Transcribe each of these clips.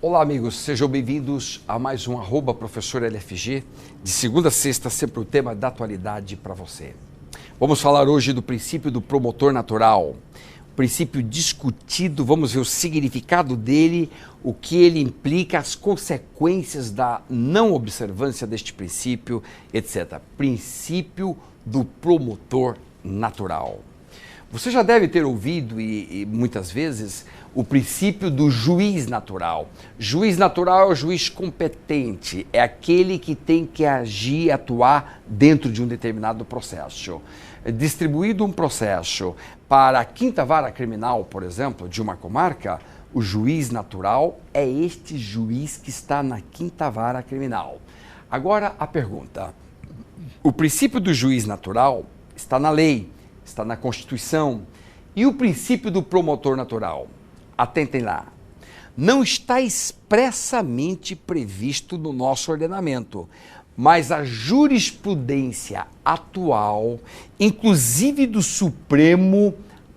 Olá amigos, sejam bem-vindos a mais um @professor LFG, de segunda a sexta, sempre o tema da atualidade para você. Vamos falar hoje do princípio do promotor natural, princípio discutido, vamos ver o significado dele, o que ele implica, as consequências da não observância deste princípio, etc. Princípio do promotor natural. Você já deve ter ouvido, e muitas vezes, o princípio do juiz natural. Juiz natural é o juiz competente, é aquele que tem que agir, atuar dentro de um determinado processo. Distribuído um processo para a quinta vara criminal, por exemplo, de uma comarca, o juiz natural é este juiz que está na quinta vara criminal. Agora a pergunta: o princípio do juiz natural está na lei, está na Constituição. E o princípio do promotor natural? Atentem lá. Não está expressamente previsto no nosso ordenamento, mas a jurisprudência atual, inclusive do Supremo,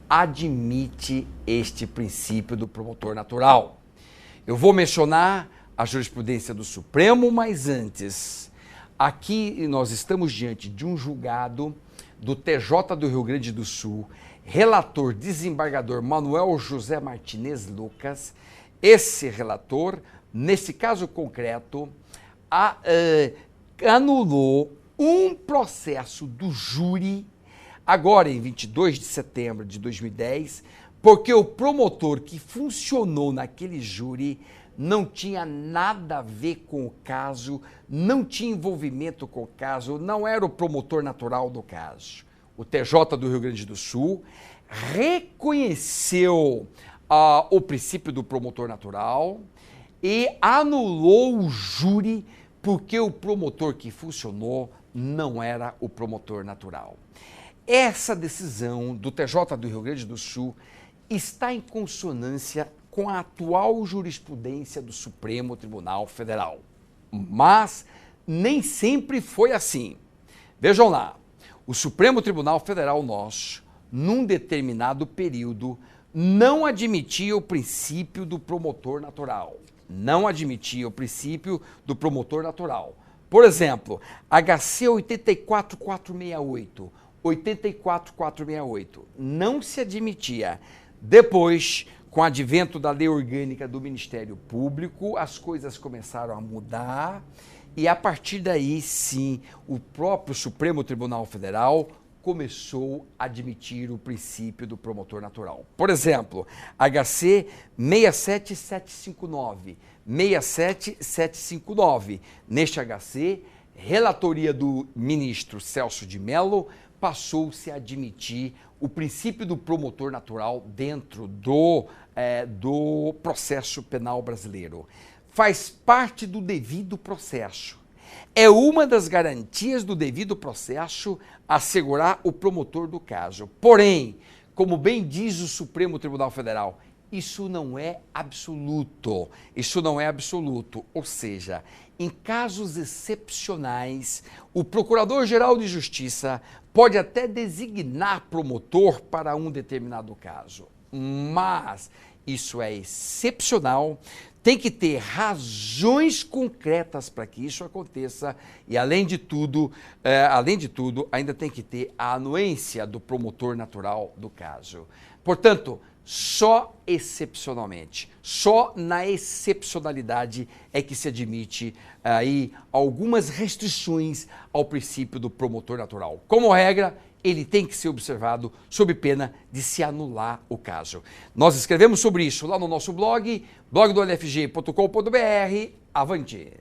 admite este princípio do promotor natural. Eu vou mencionar a jurisprudência do Supremo, mas antes, aqui nós estamos diante de um julgado do TJ do Rio Grande do Sul, relator desembargador Manuel José Martinez Lucas. Esse relator, nesse caso concreto, anulou um processo do júri, agora em 22 de setembro de 2010, porque o promotor que funcionou naquele júri não tinha nada a ver com o caso, não tinha envolvimento com o caso, não era o promotor natural do caso. O TJ do Rio Grande do Sul reconheceu o princípio do promotor natural e anulou o júri porque o promotor que funcionou não era o promotor natural. Essa decisão do TJ do Rio Grande do Sul está em consonância com a atual jurisprudência do Supremo Tribunal Federal. Mas nem sempre foi assim. Vejam lá, o Supremo Tribunal Federal nosso, num determinado período, não admitia o princípio do promotor natural. Não admitia o princípio do promotor natural. Por exemplo, HC 84468, 84468, não se admitia. Depois, com o advento da lei orgânica do Ministério Público, as coisas começaram a mudar e, a partir daí, sim, o próprio Supremo Tribunal Federal começou a admitir o princípio do promotor natural. Por exemplo, HC 67759, 67759. Neste HC, relatoria do ministro Celso de Mello, passou-se a admitir o princípio do promotor natural dentro do processo penal brasileiro. Faz parte do devido processo. É uma das garantias do devido processo assegurar o promotor do caso. Porém, como bem diz o Supremo Tribunal Federal, isso não é absoluto. Isso não é absoluto. Ou seja, em casos excepcionais, o Procurador-Geral de Justiça pode até designar promotor para um determinado caso. Mas isso é excepcional, tem que ter razões concretas para que isso aconteça e, além de tudo, ainda tem que ter a anuência do promotor natural do caso. Portanto, só excepcionalmente, só na excepcionalidade é que se admite aí algumas restrições ao princípio do promotor natural. Como regra, ele tem que ser observado sob pena de se anular o caso. Nós escrevemos sobre isso lá no nosso blog, blogdolfg.com.br. Avante!